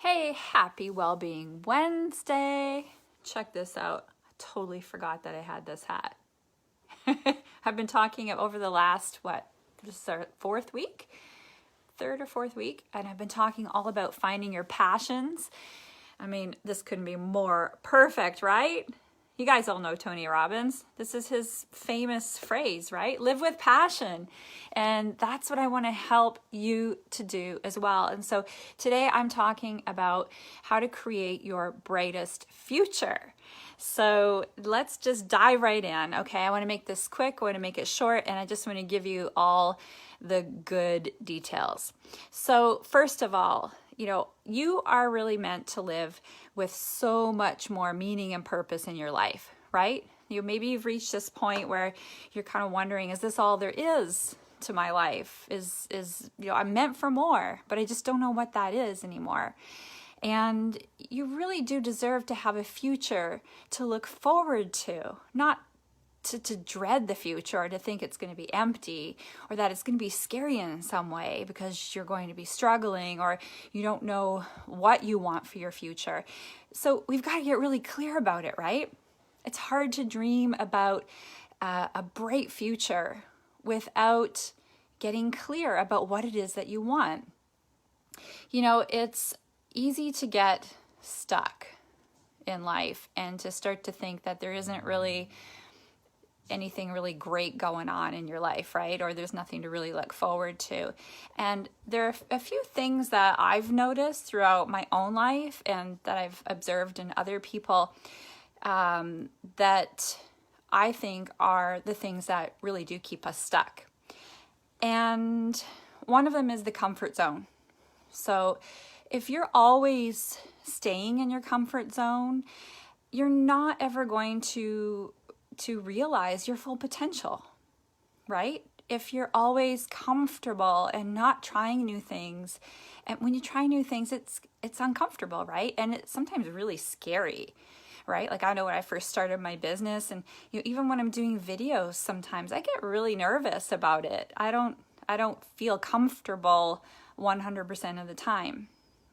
Hey, happy Wellbeing Wednesday. Check this out. I totally forgot that I had this hat. I've been talking over the last, this is our third or fourth week, and I've been talking all about finding your passions. I mean, this couldn't be more perfect, right? You guys all know Tony Robbins. This is his famous phrase, right? Live with passion. And that's what I want to help you to do as well. And so today I'm talking about how to create your brightest future. So let's just dive right in. Okay, I want to make this quick, I want to make it short, and I just want to give you all the good details. So first of all, you are really meant to live with so much more meaning and purpose in your life, right? Maybe you've reached this point where you're kind of wondering, is this all there is to my life? I'm meant for more, but I just don't know what that is anymore. And you really do deserve to have a future to look forward to, not to dread the future or to think it's going to be empty or that it's going to be scary in some way because you're going to be struggling or you don't know what you want for your future. So we've got to get really clear about it, right? It's hard to dream about a bright future without getting clear about what it is that you want. It's easy to get stuck in life and to start to think that there isn't really anything really great going on in your life, right? Or there's nothing to really look forward to. And there are a few things that I've noticed throughout my own life and that I've observed in other people that I think are the things that really do keep us stuck. And one of them is the comfort zone. So if you're always staying in your comfort zone, you're not ever going to realize your full potential, right? If you're always comfortable and not trying new things, and when you try new things, it's uncomfortable, right? And it's sometimes really scary, right? Like I know when I first started my business, and even when I'm doing videos, sometimes I get really nervous about it. I don't feel comfortable 100% of the time.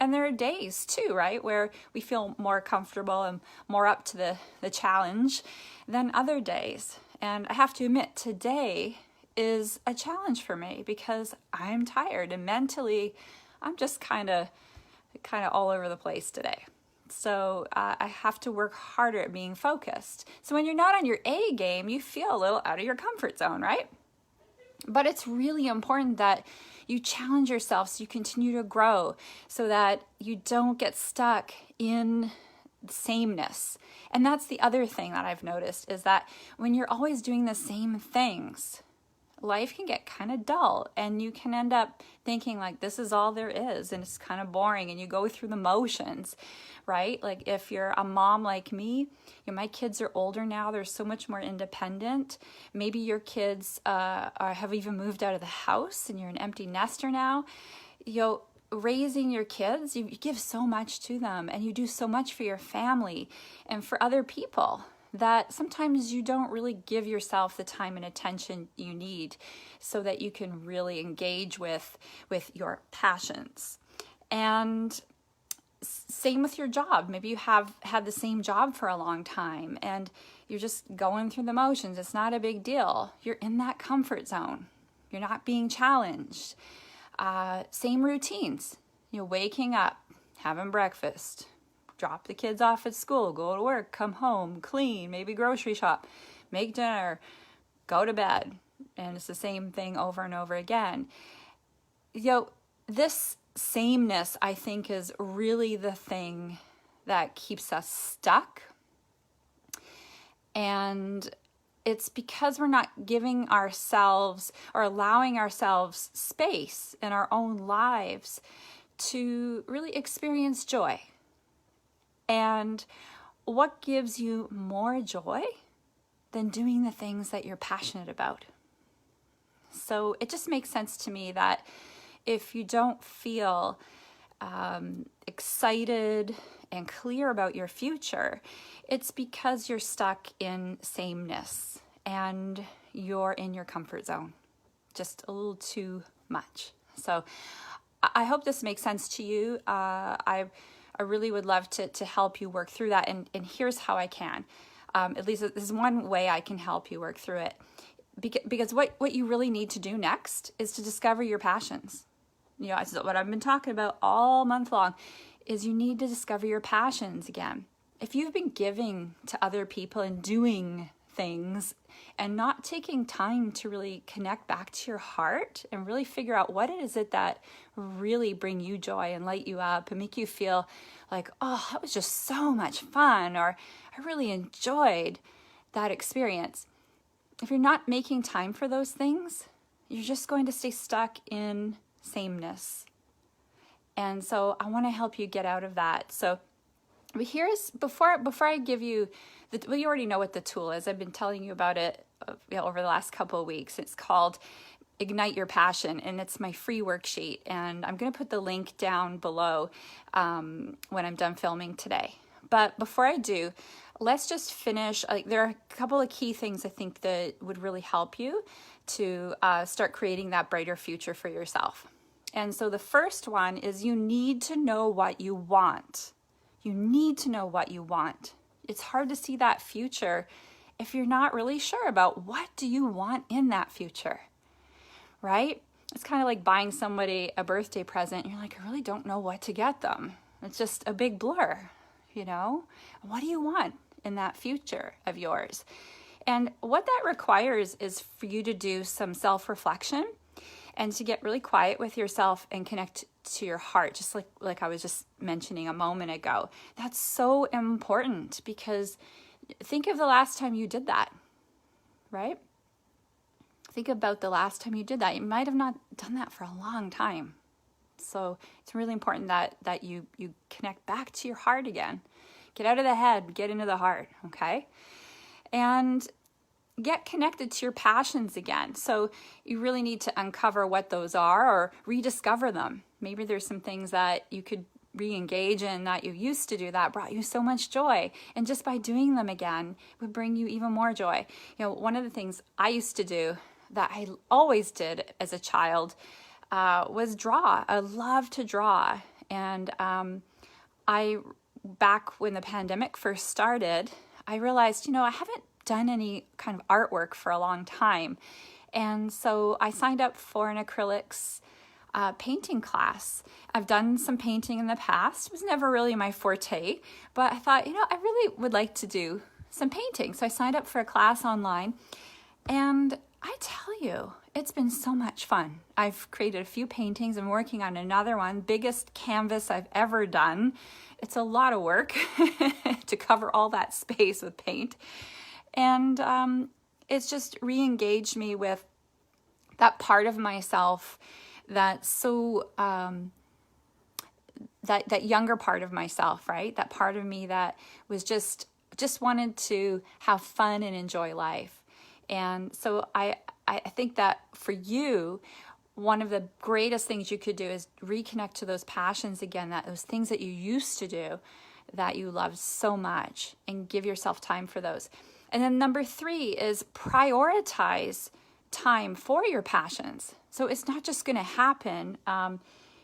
And there are days too, right, where we feel more comfortable and more up to the challenge than other days. And I have to admit, today is a challenge for me because I'm tired and mentally I'm just kind of all over the place today. So I have to work harder at being focused. So when you're not on your A game, you feel a little out of your comfort zone, right? But it's really important that you challenge yourself so you continue to grow so that you don't get stuck in sameness. And that's the other thing that I've noticed is that when you're always doing the same things, life can get kind of dull and you can end up thinking like this is all there is and it's kind of boring and you go through the motions, right? Like if you're a mom like me, my kids are older now, they're so much more independent. Maybe your kids have even moved out of the house and you're an empty nester now. Raising your kids, you give so much to them and you do so much for your family and for other people that sometimes you don't really give yourself the time and attention you need so that you can really engage with your passions. And same with your job. Maybe you have had the same job for a long time and you're just going through the motions. It's not a big deal. You're in that comfort zone. You're not being challenged. Same routines. Waking up, having breakfast, drop the kids off at school, go to work, come home, clean, maybe grocery shop, make dinner, go to bed. And it's the same thing over and over again. This sameness, I think, is really the thing that keeps us stuck. And it's because we're not giving ourselves or allowing ourselves space in our own lives to really experience joy. And what gives you more joy than doing the things that you're passionate about? So it just makes sense to me that if you don't feel excited and clear about your future, it's because you're stuck in sameness and you're in your comfort zone just a little too much. So I hope this makes sense to you. I really would love to help you work through that. And here's how I can. At least this is one way I can help you work through it. Because what you really need to do next is to discover your passions. What I've been talking about all month long is you need to discover your passions again. If you've been giving to other people and doing things and not taking time to really connect back to your heart and really figure out what is it that really bring you joy and light you up and make you feel like, oh, that was just so much fun, or I really enjoyed that experience. If you're not making time for those things, you're just going to stay stuck in sameness. And so I want to help you get out of that. So but here's, before I give you, you already know what the tool is. I've been telling you about it over the last couple of weeks. It's called Ignite Your Passion, and it's my free worksheet. And I'm going to put the link down below when I'm done filming today. But before I do, let's just finish. There are a couple of key things I think that would really help you to start creating that brighter future for yourself. And so the first one is you need to know what you want. You need to know what you want. It's hard to see that future if you're not really sure about what do you want in that future, right? It's kind of like buying somebody a birthday present. You're like, I really don't know what to get them. It's just a big blur, What do you want in that future of yours? And what that requires is for you to do some self-reflection and to get really quiet with yourself and connect to your heart, just like I was just mentioning a moment ago. That's so important, because think of the last time you did that, right? Think about the last time you did that. You might have not done that for a long time. So it's really important that you connect back to your heart again. Get out of the head, get into the heart, okay? And get connected to your passions again. So you really need to uncover what those are or rediscover them. Maybe there's some things that you could re-engage in that you used to do that brought you so much joy. And just by doing them again would bring you even more joy. One of the things I used to do that I always did as a child was draw. I love to draw. And back when the pandemic first started, I realized, I haven't done any kind of artwork for a long time. And so I signed up for an acrylics painting class. I've done some painting in the past. It was never really my forte, but I thought, I really would like to do some painting. So I signed up for a class online, and I tell you, it's been so much fun. I've created a few paintings. I'm working on another one, biggest canvas I've ever done. It's a lot of work to cover all that space with paint. And it's just re-engaged me with that part of myself that's so, that younger part of myself, right? That part of me that was just wanted to have fun and enjoy life. And so I think that for you, one of the greatest things you could do is reconnect to those passions again, those things that you used to do that you loved so much, and give yourself time for those. And then number 3 is prioritize time for your passions. So it's not just going to happen. I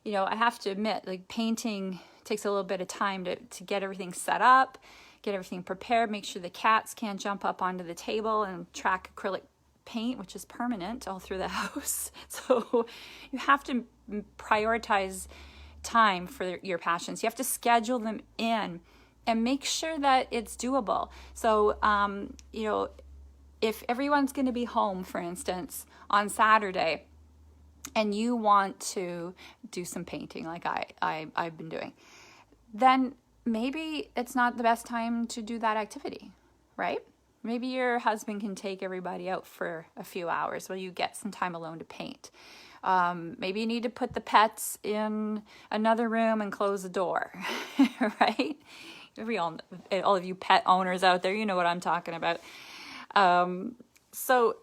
have to admit, like, painting takes a little bit of time to get everything set up, get everything prepared, make sure the cats can't jump up onto the table and track acrylic paint, which is permanent all through the house. So you have to prioritize time for your passions. You have to schedule them in and make sure that it's doable. So, if everyone's going to be home, for instance, on Saturday, and you want to do some painting like I've been doing, then maybe it's not the best time to do that activity, right? Maybe your husband can take everybody out for a few hours while you get some time alone to paint. Maybe you need to put the pets in another room and close the door, right? All of you pet owners out there, you know what I'm talking about. So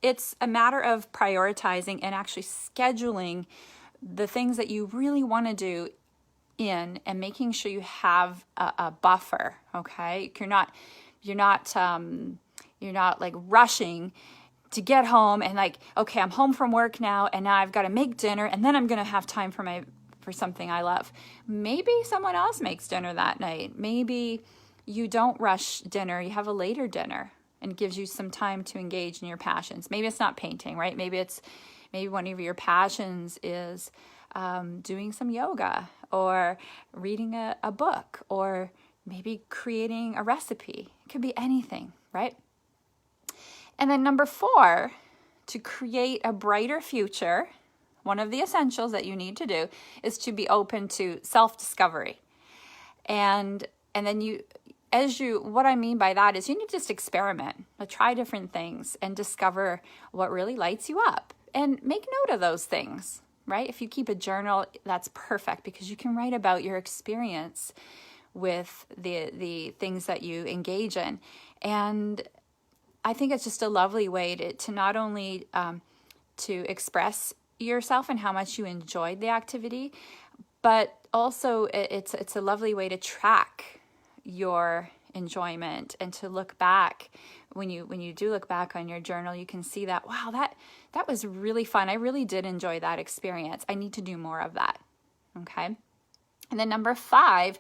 it's a matter of prioritizing and actually scheduling the things that you really want to do in, and making sure you have a buffer. Okay, you're not like rushing to get home and like, okay, I'm home from work now, and now I've got to make dinner, and then I'm going to have time for something I love. Maybe someone else makes dinner that night. Maybe you don't rush dinner, you have a later dinner, and it gives you some time to engage in your passions. Maybe it's not painting, right? Maybe one of your passions is doing some yoga, or reading a book, or maybe creating a recipe. It could be anything, right? And then number 4, to create a brighter future, one of the essentials that you need to do is to be open to self-discovery. And then what I mean by that is you need to just experiment, try different things, and discover what really lights you up. And make note of those things, right? If you keep a journal, that's perfect, because you can write about your experience with the things that you engage in. And I think it's just a lovely way to not only to express yourself and how much you enjoyed the activity, but also it's a lovely way to track your enjoyment, and to look back. When you do look back on your journal, you can see that, wow, that was really fun. I really did enjoy that experience. I need to do more of that. Okay. And then number 5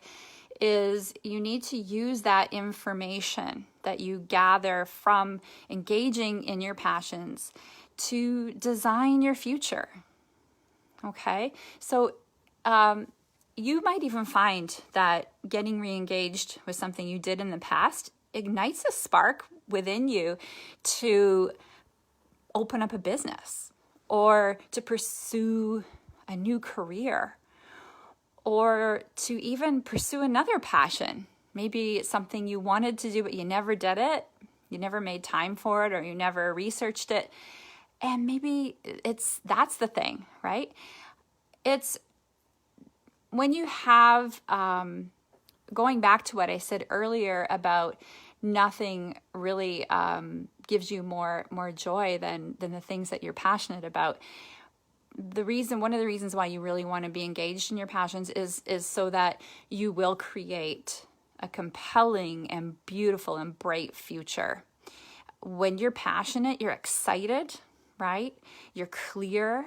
is you need to use that information that you gather from engaging in your passions to design your future. Okay. So you might even find that getting re-engaged with something you did in the past ignites a spark within you to open up a business, or to pursue a new career, or to even pursue another passion. Maybe it's something you wanted to do, but you never did it. You never made time for it, or you never researched it. And maybe that's the thing, right? It's when you have, going back to what I said earlier about nothing really gives you more joy than the things that you're passionate about. One of the reasons why you really want to be engaged in your passions is so that you will create a compelling and beautiful and bright future. When you're passionate, you're excited, right? You're clear.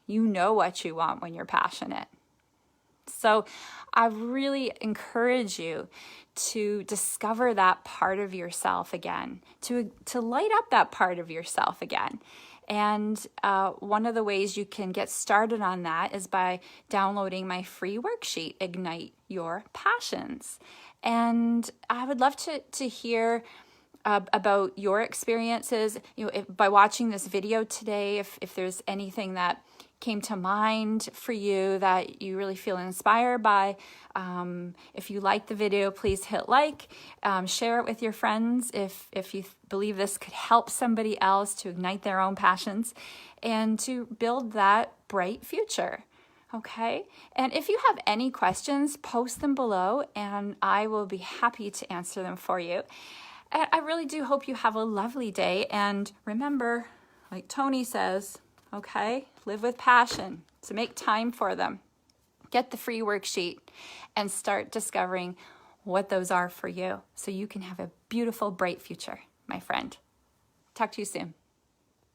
You know what you want when you're passionate. So I really encourage you to discover that part of yourself again, to light up that part of yourself again. And one of the ways you can get started on that is by downloading my free worksheet, Ignite Your Passions. And I would love to hear about your experiences. By watching this video today, if there's anything that came to mind for you that you really feel inspired by. If you like the video, please hit like, share it with your friends if you believe this could help somebody else to ignite their own passions and to build that bright future. Okay? And if you have any questions, post them below and I will be happy to answer them for you. And I really do hope you have a lovely day. And remember, like Tony says, okay, live with passion. So make time for them. Get the free worksheet and start discovering what those are for you so you can have a beautiful, bright future, my friend. Talk to you soon.